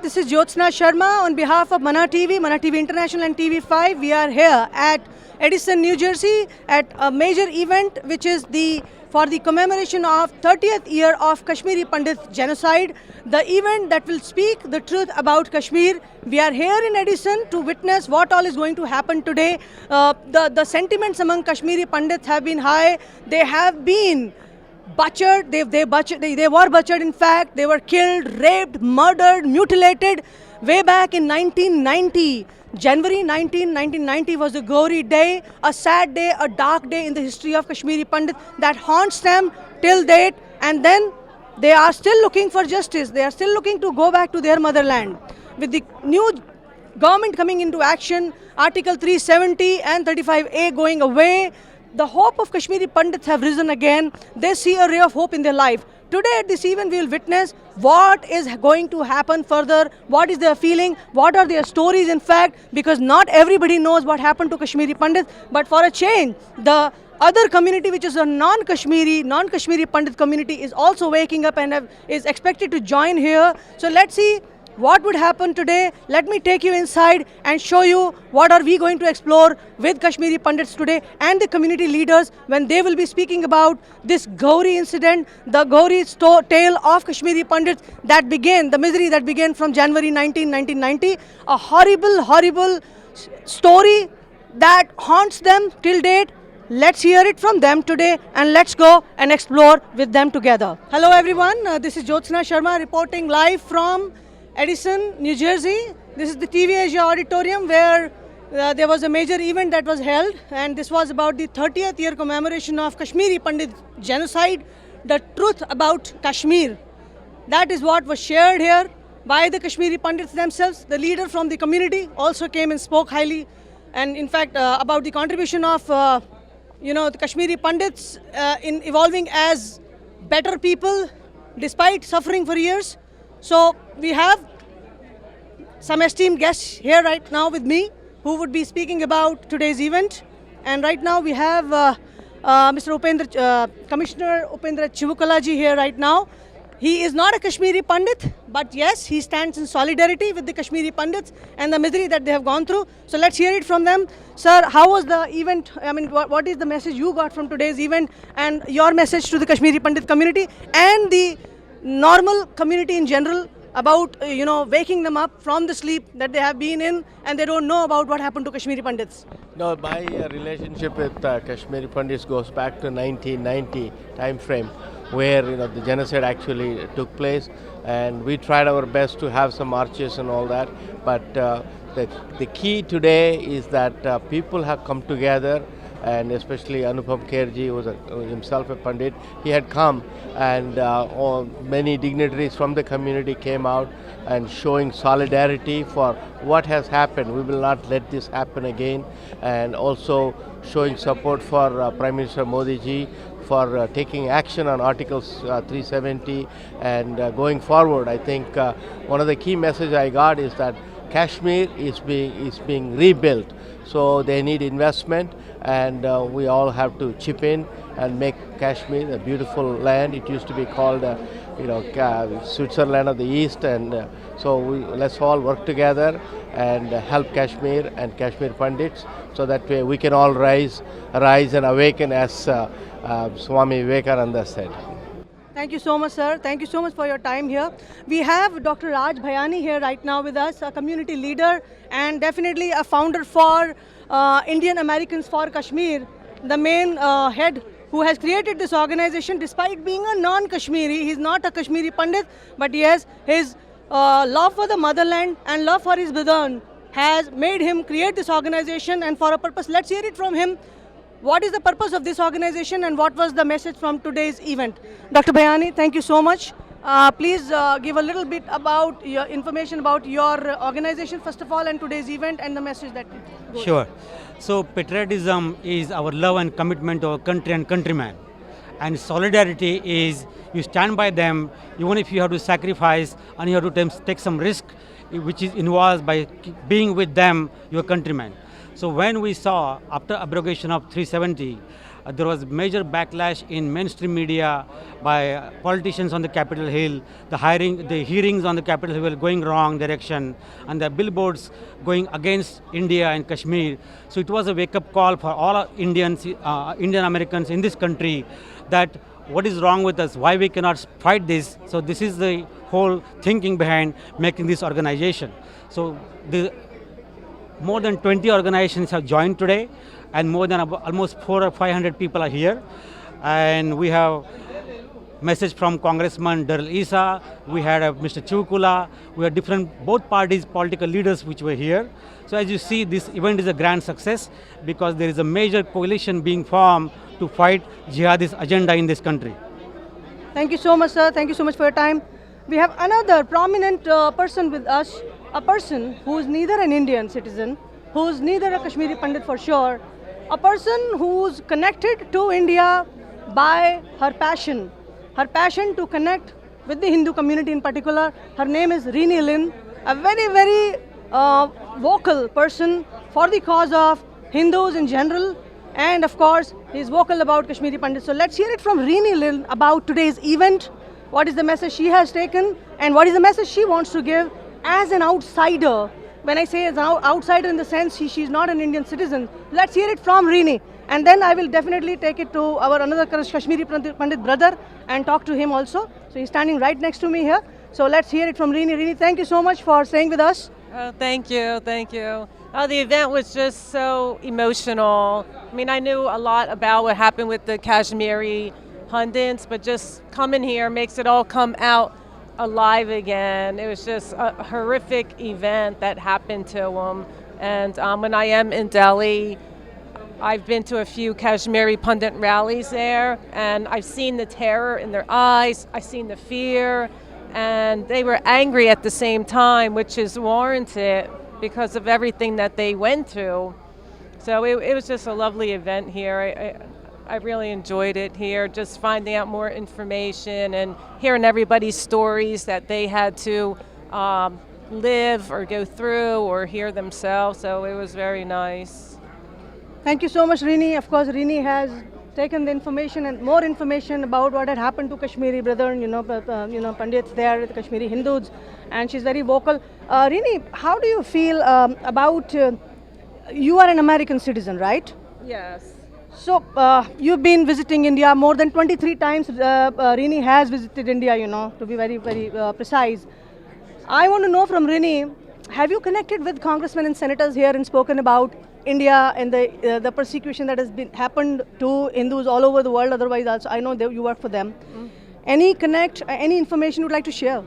This is Jyotsna Sharma on behalf of Mana TV International and TV5. We are here at Edison, New Jersey at a major event which is for the commemoration of 30th year of Kashmiri Pandit genocide. The event that will speak the truth about Kashmir. We are here in Edison to witness what all is going to happen today. The sentiments among Kashmiri Pandits have been high. They have been butchered, they were butchered. In fact, they were killed, raped, murdered, mutilated way back in 1990. January 1990 was a gory day, a sad day, a dark day in the history of Kashmiri Pandit that haunts them till date. And then they are still looking for justice. They are still looking to go back to their motherland. With the new government coming into action, Article 370 and 35A going away, the hope of Kashmiri Pandits have risen again. They see a ray of hope in their life. Today at this event we will witness what is going to happen further, what is their feeling, what are their stories in fact, because not everybody knows what happened to Kashmiri Pandits, but for a change, the other community which is a non-Kashmiri Pandit community is also waking up and is expected to join here. So let's see what would happen today. Let me take you inside and show you what are we going to explore with Kashmiri Pandits today and the community leaders when they will be speaking about this Gauri incident, the Gauri tale of Kashmiri Pandits that began, the misery that began from January 1990, a horrible story that haunts them till date. Let's hear it from them today and let's go and explore with them together. Hello everyone, this is Jyotsna Sharma reporting live from Edison, New Jersey. This is the TV Asia auditorium where there was a major event that was held, and this was about the 30th year commemoration of Kashmiri Pandit genocide, the truth about Kashmir. That is what was shared here by the Kashmiri Pandits themselves. The leader from the community also came and spoke highly, and in fact about the contribution of the Kashmiri Pandits in evolving as better people despite suffering for years. So we have some esteemed guests here right now with me who would be speaking about today's event. And right now we have Commissioner Upendra Chivukalaji here right now. He is not a Kashmiri Pandit, but yes, he stands in solidarity with the Kashmiri Pandits and the misery that they have gone through. So let's hear it from them. Sir, how was the event? I mean, what is the message you got from today's event and your message to the Kashmiri Pandit community and the normal community in general about waking them up from the sleep that they have been in and they don't know about what happened to Kashmiri Pandits? No, my relationship with Kashmiri Pandits goes back to 1990 time frame where the genocide actually took place, and we tried our best to have some marches and all that, but the key today is that people have come together. And especially Anupam Kherji, who was himself a Pandit, he had come, and many dignitaries from the community came out and showing solidarity for what has happened. We will not let this happen again, and also showing support for Prime Minister Modi ji for taking action on Articles 370 and going forward. I think one of the key messages I got is that Kashmir is being rebuilt, so they need investment, and we all have to chip in and make Kashmir a beautiful land. It used to be called Switzerland of the East, and so let's all work together and help Kashmir and Kashmir Pandits, so that way we can all rise and awaken, as Swami Vivekananda said. Thank you so much, sir. Thank you so much for your time here. We have Dr. Raj Bhayani here right now with us, a community leader and definitely a founder for Indian Americans for Kashmir, the main head who has created this organization despite being a non-Kashmiri. He's not a Kashmiri Pandit, but yes, his love for the motherland and love for his Bidhan has made him create this organization, and for a purpose. Let's hear it from him. What is the purpose of this organization and what was the message from today's event? Dr. Bhayani, thank you so much. Please give a little bit about your information about your organization first of all and today's event and the message that it goes. Sure. So patriotism is our love and commitment to our country and countrymen. And solidarity is you stand by them even if you have to sacrifice and you have to take some risk which is involved by being with them, your countrymen. So when we saw after abrogation of 370, There was major backlash in mainstream media by politicians on the Capitol Hill. The hearings on the Capitol Hill were going wrong direction, and the billboards going against India and Kashmir. So it was a wake-up call for all Indians, Indian Americans in this country, that what is wrong with us, why we cannot fight this. So this is the whole thinking behind making this organization. So more than 20 organizations have joined today, and more than almost 400 or 500 people are here. And we have message from Congressman Darrell Issa, we had Mr. Chukula, we had different, both parties, political leaders which were here. So as you see, this event is a grand success because there is a major coalition being formed to fight jihadist agenda in this country. Thank you so much, sir. Thank you so much for your time. We have another prominent person with us, a person who is neither an Indian citizen, who is neither a Kashmiri Pandit for sure, a person who's connected to India by her passion to connect with the Hindu community in particular. Her name is Rini Lin, a very vocal person for the cause of Hindus in general, and of course, he is vocal about Kashmiri Pandit. So let's hear it from Rini Lin about today's event, what is the message she has taken, and what is the message she wants to give as an outsider. When I say as an outsider in the sense she's not an Indian citizen, let's hear it from Rini. And then I will definitely take it to our another Kashmiri Pandit brother and talk to him also. So he's standing right next to me here. So let's hear it from Rini. Rini, thank you so much for staying with us. Oh, thank you. Oh, the event was just so emotional. I mean, I knew a lot about what happened with the Kashmiri Pandits, but just coming here makes it all come out alive again. It was just a horrific event that happened to them. And when I am in Delhi, I've been to a few Kashmiri Pandit rallies there, and I've seen the terror in their eyes, I've seen the fear, and they were angry at the same time, which is warranted because of everything that they went through. So it was just a lovely event here. I really enjoyed it here, just finding out more information and hearing everybody's stories that they had to live or go through or hear themselves. So it was very nice. Thank you so much, Rini. Of course, Rini has taken the information and more information about what had happened to Kashmiri brethren, Pandits there, the Kashmiri Hindus, and she's very vocal. Rini, how do you feel about, you are an American citizen, right? Yes. So, you've been visiting India more than 23 times. Rini has visited India, to be very precise. I want to know from Rini, have you connected with congressmen and senators here and spoken about India and the persecution that has happened to Hindus all over the world? Otherwise, also, I know you work for them. Any information you would like to share?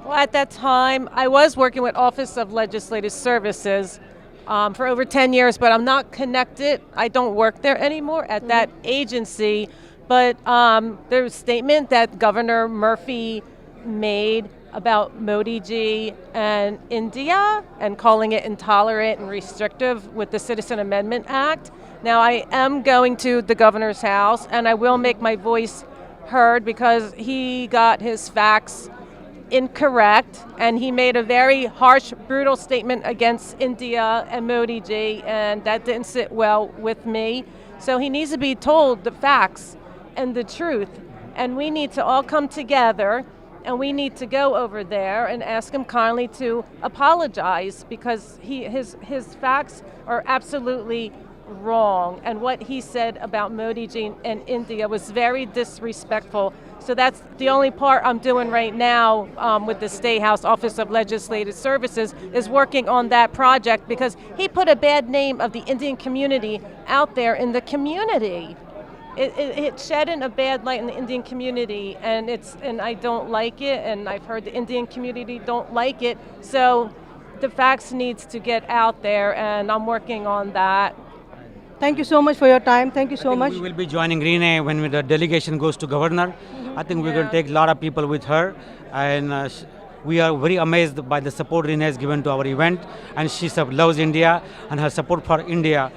Well, at that time, I was working with Office of Legislative Services for over 10 years, but I'm not connected. I don't work there anymore at that agency. But there was a statement that Governor Murphy made about Modi ji and India and calling it intolerant and restrictive with the Citizen Amendment Act. Now, I am going to the governor's house, and I will make my voice heard because he got his facts incorrect, and he made a very harsh, brutal statement against India and Modi ji, and that didn't sit well with me. So he needs to be told the facts and the truth, and we need to all come together, and we need to go over there and ask him kindly to apologize because his facts are absolutely wrong, and what he said about Modi ji and India was very disrespectful. So that's the only part I'm doing right now with the State House Office of Legislative Services is working on that project because he put a bad name of the Indian community out there in the community. It shed in a bad light in the Indian community, and I don't like it, and I've heard the Indian community don't like it. So the facts needs to get out there, and I'm working on that. Thank you so much for your time. Thank you so much. We will be joining Rini when the delegation goes to governor. I think we're going to take a lot of people with her, and we are very amazed by the support Rini has given to our event, and she loves India and her support for India.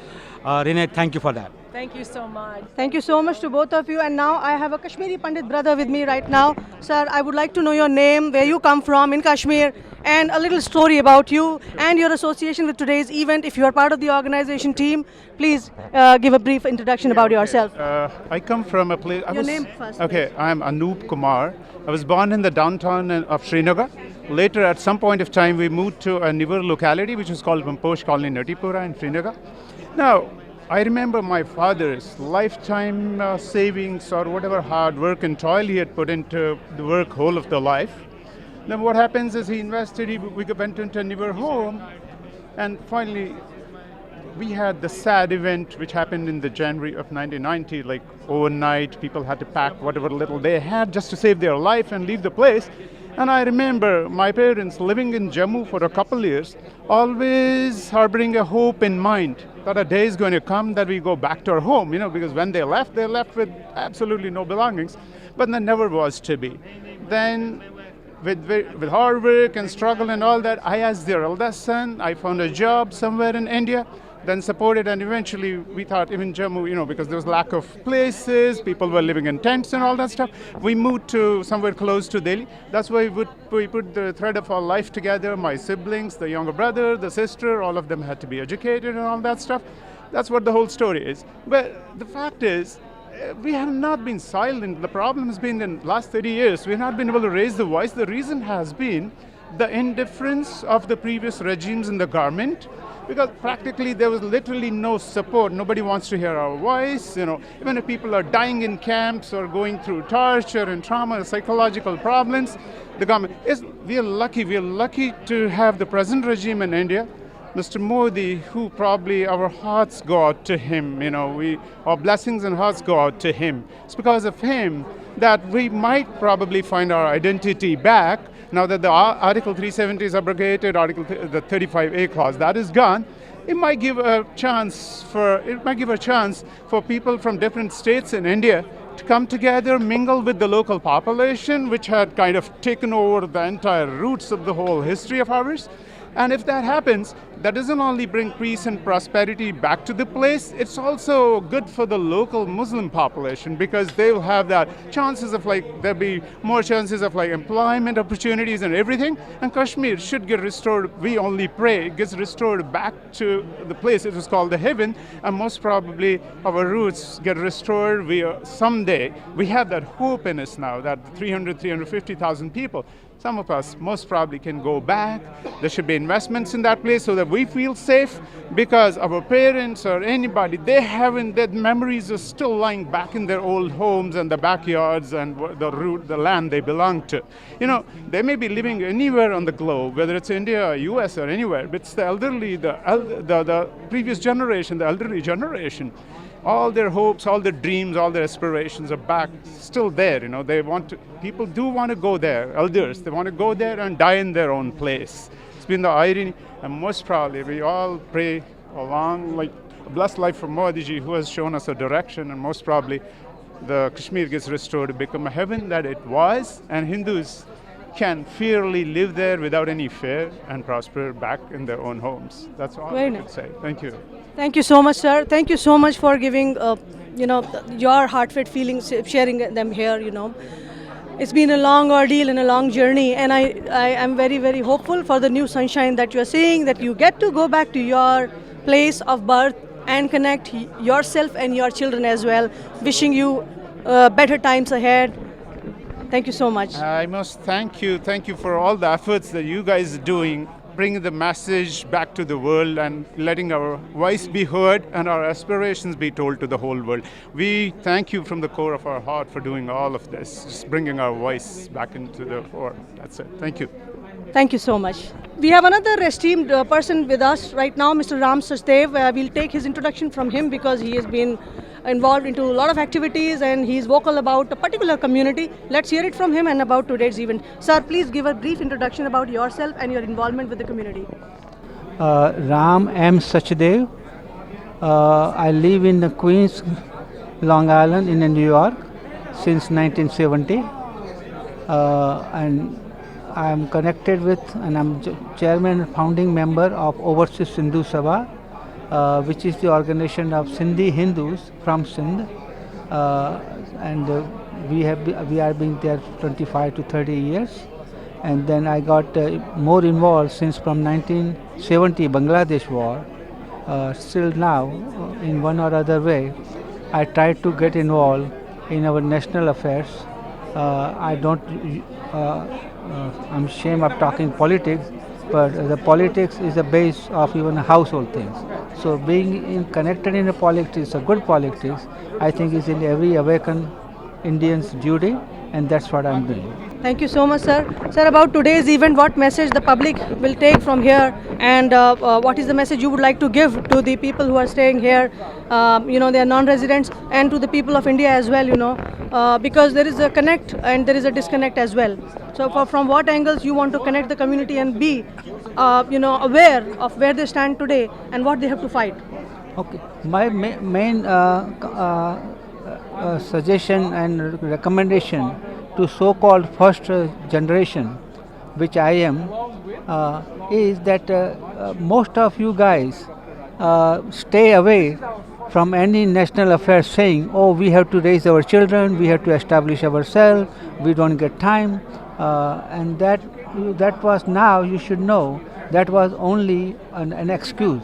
Rini, thank you for that. Thank you so much. Thank you so much to both of you. And now I have a Kashmiri Pandit brother with me right now. Sir, I would like to know your name, where you come from in Kashmir, and a little story about you and your association with today's event. If you are part of the organization team, please give a brief introduction about yourself. I come from a place. Your name first, Okay, I'm Anoop Kumar. I was born in the downtown of Srinagar. Later, at some point of time, we moved to a newer locality, which is called Pamposh Colony, Natipura in Srinagar. Now, I remember my father's lifetime savings or whatever hard work and toil he had put into the work whole of the life. Then what happens is he invested, we went into a newer home, and finally we had the sad event which happened in the January of 1990, like overnight, people had to pack whatever little they had just to save their life and leave the place. And I remember my parents living in Jammu for a couple years, always harboring a hope in mind that a day is going to come that we go back to our home, because when they left with absolutely no belongings, but that never was to be. Then with hard work and struggle and all that, I asked their eldest son, I found a job somewhere in India, then supported, and eventually we thought even Jammu, because there was lack of places, people were living in tents and all that stuff, we moved to somewhere close to Delhi. That's why we put the thread of our life together. My siblings, the younger brother, the sister, all of them had to be educated and all that stuff. That's what the whole story is. But the fact is, we have not been silent. The problem has been in the last 30 years, we have not been able to raise the voice. The reason has been the indifference of the previous regimes in the government, because practically there was literally no support. Nobody wants to hear our voice. Even if people are dying in camps or going through torture and trauma and psychological problems, the government is. We are lucky to have the present regime in India, Mr. Modi, who probably our hearts go out to him. Our blessings and hearts go out to him. It's because of him that we might probably find our identity back. Now that the Article 370 is abrogated, the 35A clause, that is gone, it might give a chance for people from different states in India to come together, mingle with the local population, which had kind of taken over the entire roots of the whole history of ours. And if that happens, that doesn't only bring peace and prosperity back to the place, it's also good for the local Muslim population, because they will have that chances of there'll be more chances of employment opportunities and everything. And Kashmir should get restored. We only pray it gets restored back to the place it was called the heaven, and most probably our roots get restored. Someday, we have that hope in us now that 350,000 people, some of us most probably can go back. There should be investments in that place so that we feel safe, because our parents or anybody, their memories are still lying back in their old homes and the backyards and the land they belong to. They may be living anywhere on the globe, whether it's India or US or anywhere, but it's the elderly, the previous generation, the elderly generation. All their hopes, all their dreams, all their aspirations are back, still there. People do want to go there, elders, they want to go there and die in their own place. It's been the irony, and most probably we all pray along, a blessed life for Modi ji, who has shown us a direction, and most probably the Kashmir gets restored to become a heaven that it was, and Hindus can fearfully live there without any fear and prosper back in their own homes. That's all I could say. Thank you. Thank you so much, sir. Thank you so much for giving, your heartfelt feelings, sharing them here. It's been a long ordeal and a long journey, and I am very, very hopeful for the new sunshine that you are seeing, that you get to go back to your place of birth and connect yourself and your children as well. Wishing you better times ahead. Thank you so much. I must thank you for all the efforts that you guys are doing, bringing the message back to the world and letting our voice be heard and our aspirations be told to the whole world. We thank you from the core of our heart for doing all of this, just bringing our voice back into the fore. That's it. Thank you. Thank you so much. We have another esteemed person with us right now, Mr. Ram Sachdev. We'll take his introduction from him, because he has been involved into a lot of activities and he's vocal about a particular community. Let's hear it from him and about today's event. Sir, please give a brief introduction about yourself and your involvement with the community. Ram M. Sachdev. I live in the Queens, Long Island in New York since 1970. And I am connected with, and I'm chairman and founding member of Overseas Hindu Sabha, which is the organization of Sindhi Hindus from Sindh, and we are being there 25 to 30 years. And then I got more involved since from 1970 Bangladesh war. Still now, in one or other way, I try to get involved in our national affairs. I don't. I'm ashamed of talking politics, but the politics is the base of even household things. So being connected in the politics, a good politics, I think is in every awakened Indian's duty, and that's what I'm doing. Thank you so much, sir. Sir, about today's event, what message the public will take from here, and what is the message you would like to give to the people who are staying here? They are non-residents, and to the people of India as well. Because there is a connect and there is a disconnect as well. So, from what angles you want to connect the community and be, aware of where they stand today and what they have to fight? Okay, my main suggestion and recommendation to so-called first generation, which I am, is that most of you guys stay away from any national affairs saying, oh, we have to raise our children, we have to establish ourselves, we don't get time, and that was, now you should know, that was only an excuse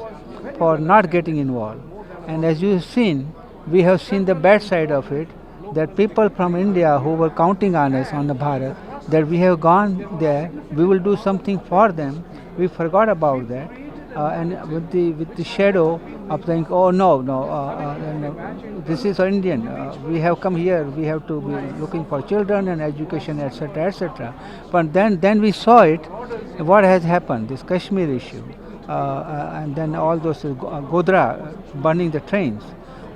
for not getting involved. And as you have seen, we have seen the bad side of it, that people from India who were counting on us, on the Bharat, that we have gone there, we will do something for them. We forgot about that, and with the shadow of saying, oh no, this is Indian. We have come here. We have to be looking for children and education, etc., etc. But then we saw it. What has happened? This Kashmir issue, and then all those Godra burning the trains.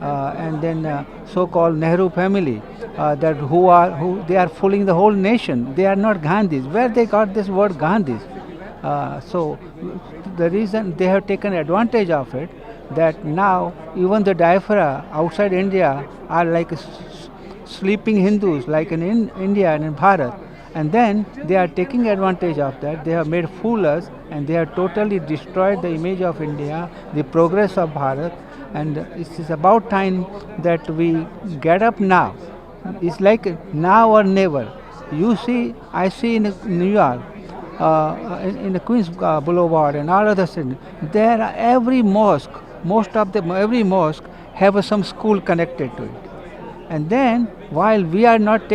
And then so-called Nehru family, that who they are fooling the whole nation. They are not Gandhis. Where they got this word Gandhis? So the reason they have taken advantage of it, that now even the diaspora outside India are like sleeping Hindus, like in India and in Bharat. And then they are taking advantage of that. They have made fool us, and they have totally destroyed the image of India, the progress of Bharat. And it is about time that we get up now. It's like now or never. You see, I see in New York, in the Queens Boulevard and all other cities, there are every mosque, most of them, every mosque have some school connected to it. And then, while we are not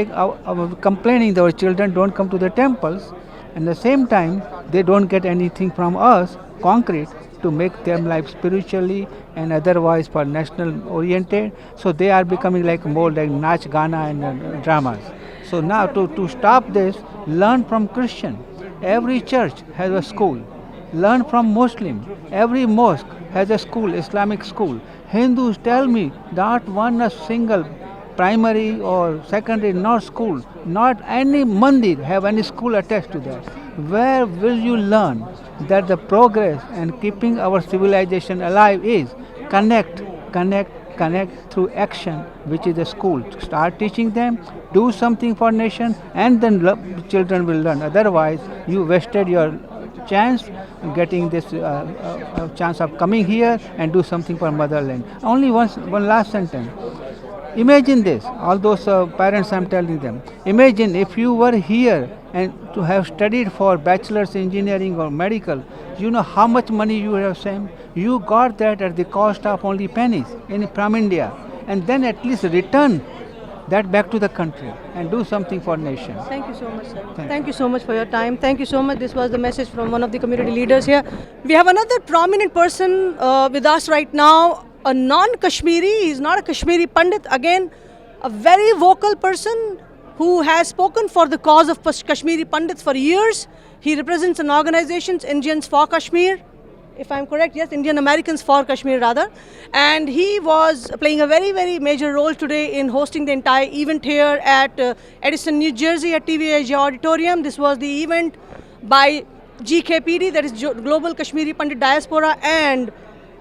complaining that our children don't come to the temples, at the same time, they don't get anything from us, concrete, to make their life spiritually and otherwise for national oriented. So they are becoming like more like Nach Gana and dramas. So now to stop this, learn from Christian. Every church has a school. Learn from Muslim. Every mosque has a school, Islamic school. Hindus tell me not one a single primary or secondary, not school, not any mandir have any school attached to that. Where will you learn that the progress and keeping our civilization alive is connect through action, which is the school. Start teaching them, do something for nation, and then children will learn. Otherwise, you wasted your chance getting this chance of coming here and do something for motherland. Only one last sentence. Imagine this, all those parents I'm telling them, imagine if you were here and to have studied for bachelor's engineering or medical, you know how much money you have saved? You got that at the cost of only pennies from India, and then at least return that back to the country and do something for nation. Thank you so much, sir. Thank you so much for your time. Thank you so much. This was the message from one of the community leaders here. We have another prominent person with us right now, a non-Kashmiri. He's not a Kashmiri Pandit. Again, a very vocal person who has spoken for the cause of Kashmiri Pandits for years. He represents an organization, Indians for Kashmir. If I'm correct, yes, Indian Americans for Kashmir rather. And he was playing a very, very major role today in hosting the entire event here at Edison, New Jersey at TV Asia Auditorium. This was the event by GKPD, that is Global Kashmiri Pandit Diaspora, and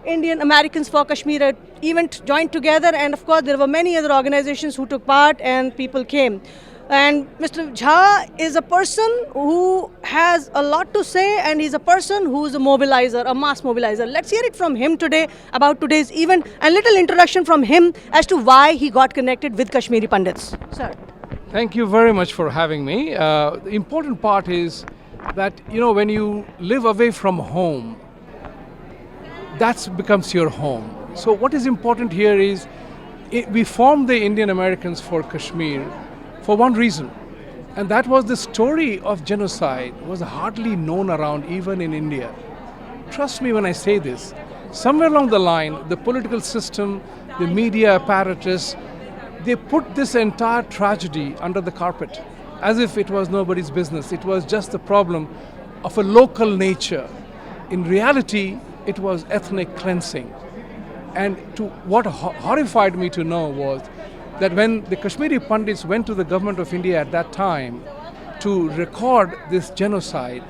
Indian Americans for Kashmir event joined together, and of course there were many other organizations who took part and people came. And Mr. Jha is a person who has a lot to say, and he's a person who is a mobilizer, a mass mobilizer. Let's hear it from him today about today's event, and little introduction from him as to why he got connected with Kashmiri Pandits. Sir. Thank you very much for having me. The important part is that, you know, when you live away from home, that becomes your home. So what is important here is we formed the Indian Americans for Kashmir for one reason, and that was the story of genocide was hardly known around even in India. Trust me when I say this. Somewhere along the line, the political system, the media apparatus, they put this entire tragedy under the carpet as if it was nobody's business. It was just the problem of a local nature. In reality, it was ethnic cleansing. And what horrified me to know was that when the Kashmiri Pandits went to the government of India at that time to record this genocide,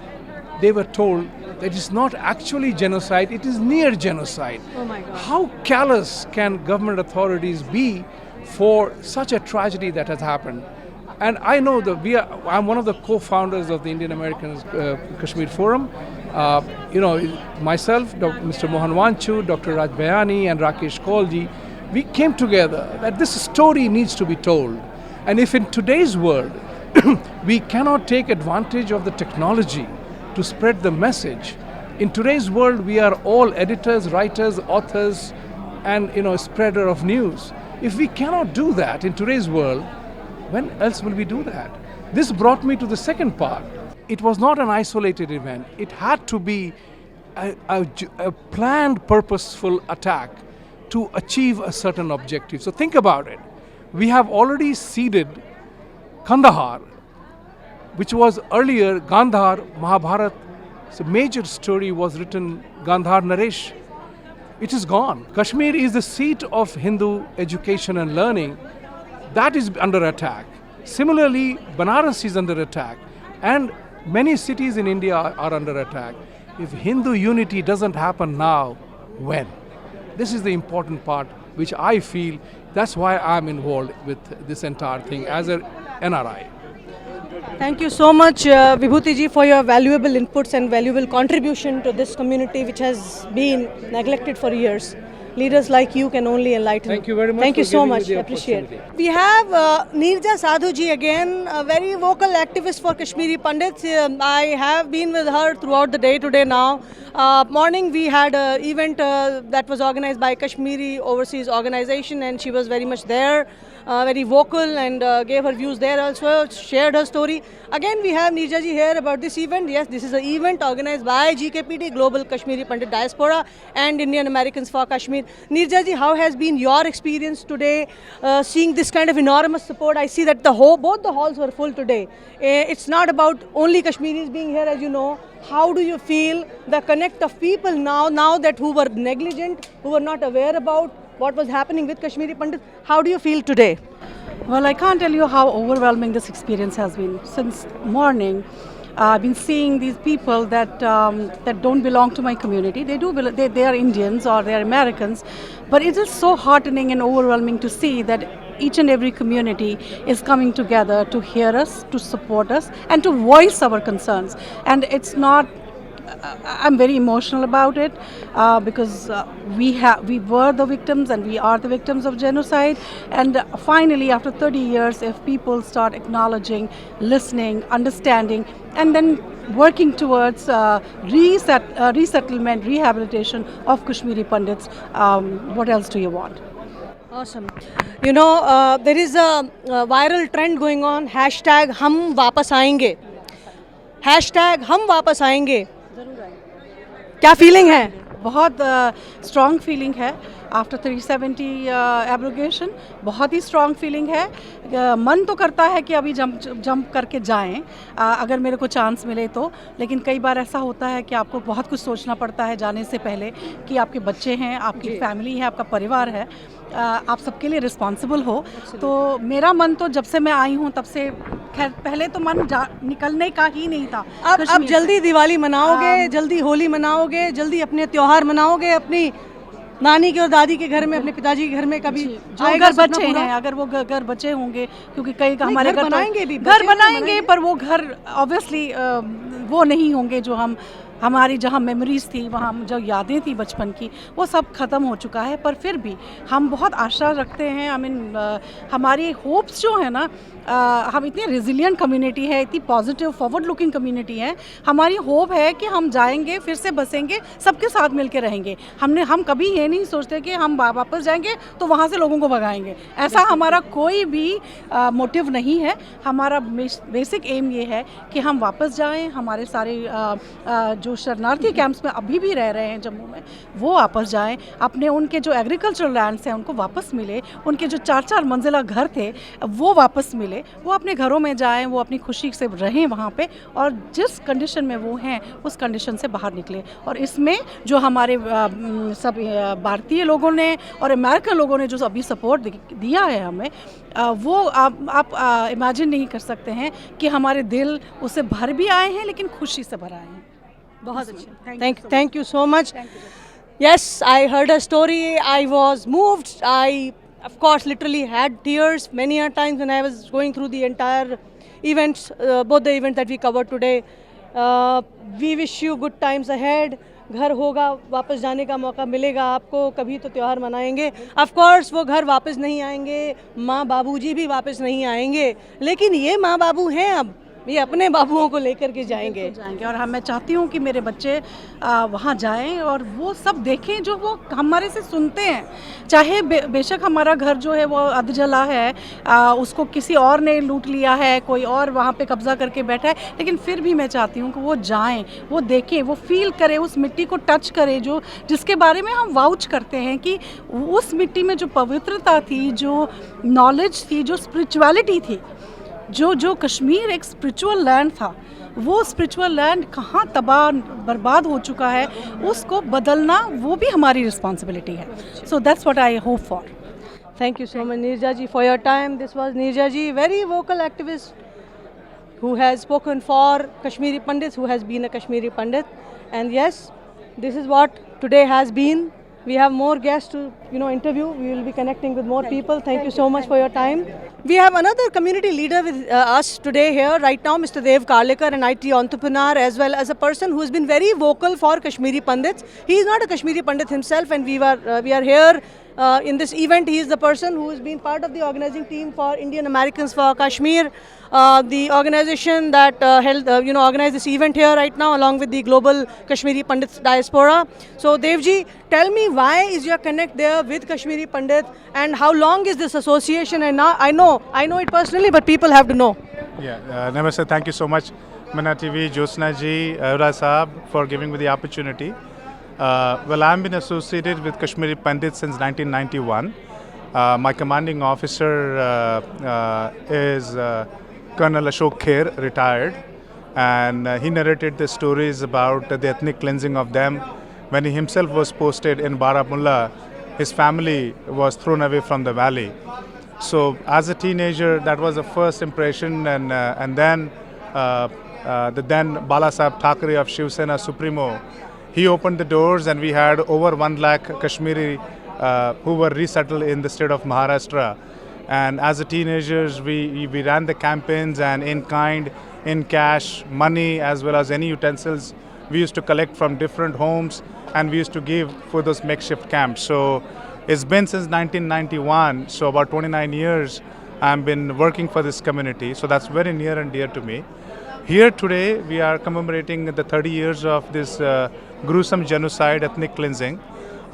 they were told that it's not actually genocide, it is near genocide. Oh my God. How callous can government authorities be for such a tragedy that has happened? And I know that I'm one of the co-founders of the Indian Americans Kashmir Forum. Myself, Mr. Mohan Vanchu, Dr. Raj Bayani, and Rakesh Kaulji, we came together that this story needs to be told. And if in today's world we cannot take advantage of the technology to spread the message, in today's world we are all editors, writers, authors, and spreader of news. If we cannot do that in today's world, when else will we do that? This brought me to the second part. It was not an isolated event. It had to be a planned, purposeful attack to achieve a certain objective. So think about it. We have already ceded Kandahar, which was earlier Gandhar, Mahabharat. So major story was written Gandhar Naresh. It is gone. Kashmir is the seat of Hindu education and learning. That is under attack. Similarly, Banaras is under attack. And many cities in India are under attack. If Hindu unity doesn't happen now, when? This is the important part, which I feel, that's why I'm involved with this entire thing as an NRI. Thank you so much, Vibhuti ji, for your valuable inputs and valuable contribution to this community, which has been neglected for years. Leaders like you can only enlighten. Thank you very much. Thank you for so giving me much. the Appreciate it. opportunity. We have Neerja Sadhu ji again, a very vocal activist for Kashmiri Pandits. I have been with her throughout the day today now. Morning we had an event that was organized by Kashmiri Overseas Organization, and she was very much there, very vocal, and gave her views there also, shared her story. Again we have Neerja ji here about this event. Yes, this is an event organized by GKPD, Global Kashmiri Pandit Diaspora, and Indian Americans for Kashmir. Neerja ji, how has been your experience today seeing this kind of enormous support? I see that both the halls were full today. It's not about only Kashmiris being here, as you know. How do you feel the connect of people now that who were negligent, who were not aware about what was happening with Kashmiri Pandits? How do you feel today? Well, I can't tell you how overwhelming this experience has been. Since morning, I've been seeing these people that don't belong to my community. They are Indians or they are Americans, but it is so heartening and overwhelming to see that each and every community is coming together to hear us, to support us, and to voice our concerns. And it's not. I'm very emotional about it because we were the victims and we are the victims of genocide. And finally, after 30 years, if people start acknowledging, listening, understanding, and then working towards resettlement, rehabilitation of Kashmiri Pandits, what else do you want? Awesome. You know, there is a viral trend going on, hashtag हम वापस आएंगे. Hashtag हम वापस आएंगे. क्या feeling है? बहुत strong feeling है आफ्टर 370 एब्रोगेशन. बहुत ही स्ट्रॉन्ग फीलिंग है. मन तो करता है कि अभी जंप करके जाएं अगर मेरे को चांस मिले तो, लेकिन कई बार ऐसा होता है कि आपको बहुत कुछ सोचना पड़ता है जाने से पहले कि आपके बच्चे हैं, आपकी फैमिली है, आपका परिवार है, आप सबके लिए रिस्पॉन्सिबल हो. तो मेरा मन तो जब से मैं आई हूँ तब से, खैर पहले तो मन निकलने का ही नहीं था. अब जल्दी दिवाली मनाओगे, जल्दी होली मनाओगे, जल्दी अपने त्योहार मनाओगे, अपनी नानी के और दादी के घर में, अपने पिताजी के घर में कभी जो आएगा घर सपना बचे पूरा? हैं, अगर वो घर बचे होंगे, क्योंकि कई नहीं, हमारे घर घर बनाएंगे भी, घर बचे हुए बनाएंगे, पर वो घर ऑब्वियसली वो नहीं होंगे जो हमारी जहाँ मेमोरीज थी, वहाँ जो यादें थी बचपन की, वो सब ख़त्म हो चुका है। पर फिर भी हम बहुत आशा रखते हैं। आई मीन हमारी होप्स जो है ना, हम इतनी रेजिलिएंट कम्युनिटी है, इतनी पॉजिटिव फॉरवर्ड लुकिंग कम्युनिटी है। हमारी होप है कि हम जाएंगे, फिर से बसेंगे, सबके साथ मिल के रहेंगे। हम कभी ये नहीं सोचते कि हम वापस जाएंगे तो वहाँ से लोगों को भगाएंगे। ऐसा हमारा कोई भी मोटिव नहीं है। हमारा बेसिक एम ये है कि हम वापस जाएं, हमारे सारे जो शरणार्थी कैंप्स में अभी भी रह रहे हैं जम्मू में, वो वापस जाएं, अपने उनके जो एग्रीकल्चरल लैंड्स हैं उनको वापस मिले, उनके जो 4-4 मंजिला घर थे वो वापस मिले, वो अपने घरों में जाएं, वो अपनी खुशी से रहें वहाँ पे, और जिस कंडीशन में वो हैं उस कंडीशन से बाहर निकले। और इसमें जो हमारे सब भारतीय लोगों ने और अमेरिकन लोगों ने जो अभी सपोर्ट दिया है हमें, वो आप इमेजिन नहीं कर सकते हैं कि हमारे दिल उससे भर भी आए हैं, लेकिन खुशी से भर आए हैं। बहुत अच्छे, Thank you so much. Yes, I heard a story. I was moved. I, of course, literally had tears many a times when I was going through the entire events, both the events that we covered today. We wish you good times ahead. घर होगा, वापस जाने का मौका मिलेगा आपको, कभी तो त्यौहार मनाएंगे। ऑफ कोर्स वो घर वापस नहीं आएंगे, माँ बाबूजी भी वापस नहीं आएंगे, लेकिन ये माँ बाबू हैं, अब ये अपने बाबुओं को लेकर के जाएंगे। और मैं चाहती हूँ कि मेरे बच्चे वहाँ जाएं और वो सब देखें जो वो हमारे से सुनते हैं। चाहे बेशक हमारा घर जो है वो अधजला है, उसको किसी और ने लूट लिया है, कोई और वहाँ पे कब्जा करके बैठा है, लेकिन फिर भी मैं चाहती हूँ कि वो जाएं, वो देखें, वो फील करें, उस मिट्टी को टच करें, जो जिसके बारे में हम वाउच करते हैं कि उस मिट्टी में जो पवित्रता थी, जो नॉलेज थी, जो स्पिरिचुअलिटी थी, जो कश्मीर एक स्पिरिचुअल लैंड था, वो स्पिरिचुअल लैंड कहाँ तबाह बर्बाद हो चुका है, उसको बदलना वो भी हमारी रिस्पॉन्सिबिलिटी है। So that's what I hope for. Thank you so much, Neerja ji, for your time. This was Neerja ji, very vocal activist who has spoken for Kashmiri Pandits, who has been a Kashmiri Pandit. And yes, this is what today has been. We have more guests to interview. We will be connecting with more people. Thank you so much for your time. We have another community leader with us today here right now, Mr. Dev Karlekar, an IT entrepreneur, as well as a person who has been very vocal for Kashmiri Pandits. He is not a Kashmiri Pandit himself, and we are here in this event. He is the person who has been part of the organizing team for Indian Americans for Kashmir, the organization that organized this event here right now, along with the global Kashmiri Pandits diaspora. So Devji, tell me, why is your connect there with Kashmiri Pandit, and how long is this association? And now I know it personally, but people have to know. Yeah, Namaste. Thank you so much, Mana TV, Josna ji, Ura Saab, for giving me the opportunity. Well, I've been associated with Kashmiri Pandit since 1991. My commanding officer is Colonel Ashok Kher, retired, and he narrated the stories about the ethnic cleansing of them. When he himself was posted in Baramulla, his family was thrown away from the valley. So as a teenager, that was the first impression, and then the then Balasaheb Thackeray of Shiv Sena Supremo, he opened the doors, and we had over 1 lakh Kashmiri who were resettled in the state of Maharashtra. And as a teenagers, we ran the campaigns, and in kind, in cash, money, as well as any utensils, we used to collect from different homes, and we used to give for those makeshift camps. So it's been since 1991, so about 29 years I've been working for this community, so that's very near and dear to me. Here today we are commemorating the 30 years of this gruesome genocide, ethnic cleansing.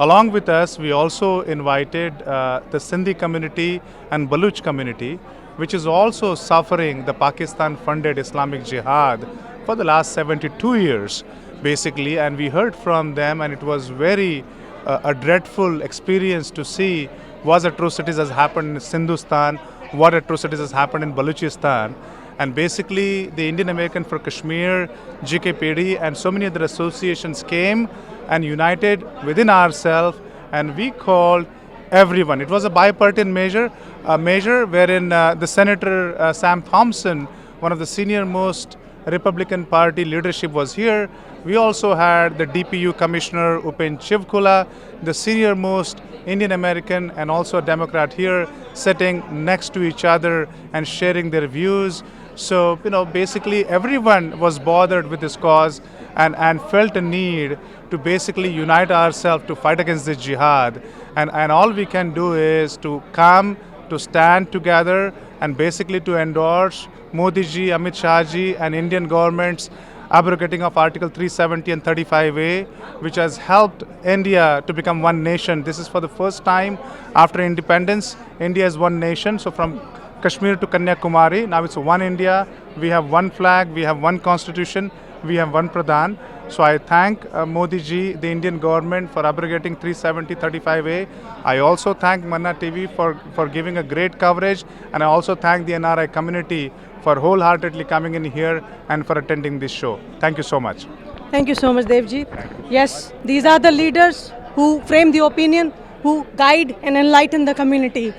Along with us, we also invited the Sindhi community and Baluch community, which is also suffering the Pakistan-funded Islamic Jihad for the last 72 years, basically. And we heard from them, and it was very a dreadful experience to see what atrocities has happened in Sindhustan, what atrocities has happened in Baluchistan. And basically, the Indian American for Kashmir, GKPD, and so many other associations came and united within ourselves, and we called everyone. It was a bipartisan measure, a measure wherein the Senator Sam Thompson, one of the senior most Republican Party leadership was here. We also had the DPU Commissioner Upen Chivkula, the senior most Indian American and also a Democrat here, sitting next to each other and sharing their views. So, basically everyone was bothered with this cause and felt a need to basically unite ourselves to fight against this jihad. And all we can do is to come, to stand together and basically to endorse Modi ji, Amit Shah ji and Indian government's abrogating of Article 370 and 35A, which has helped India to become one nation. This is for the first time after independence, India is one nation. So from Kashmir to Kanyakumari, now it's one India. We have one flag, we have one constitution, we have one Pradhan. So I thank Modi ji, the Indian government for abrogating 370, 35A. I also thank Manna TV for giving a great coverage, and I also thank the NRI community for wholeheartedly coming in here and for attending this show. Thank you so much. Thank you so much, Devji. Yes, these are the leaders who frame the opinion, who guide and enlighten the community.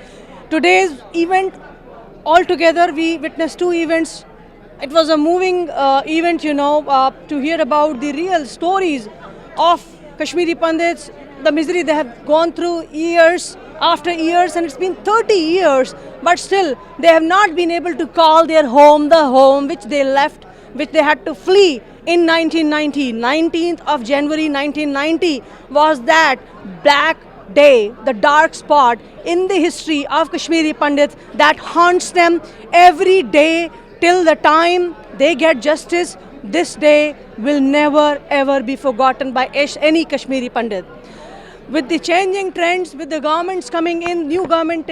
Today's event, altogether, we witnessed two events. It was a moving event, to hear about the real stories of Kashmiri Pandits, the misery they have gone through years after years, and it's been 30 years, but still they have not been able to call their home the home which they left, which they had to flee in 1990. 19th of January 1990 was that black day, the dark spot in the history of Kashmiri Pandits that haunts them every day till the time they get justice. This day will never ever be forgotten by any Kashmiri Pandit. With the changing trends, with the governments coming in, new government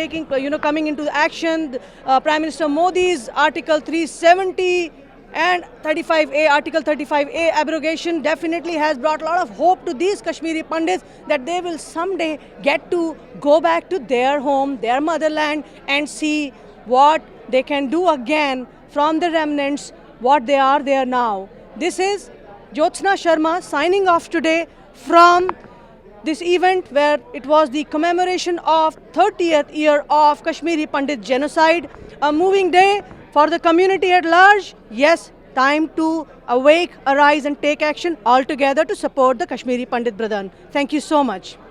coming into action, Prime Minister Modi's Article 370 and 35A, Article 35A abrogation definitely has brought a lot of hope to these Kashmiri Pandits that they will someday get to go back to their home, their motherland, and see what they can do again from the remnants, what they are there now. This is Jyotsna Sharma signing off today from this event where it was the commemoration of 30th year of Kashmiri Pandit genocide. A moving day for the community at large. Yes, time to awake, arise and take action all together to support the Kashmiri Pandit Bradhan. Thank you so much.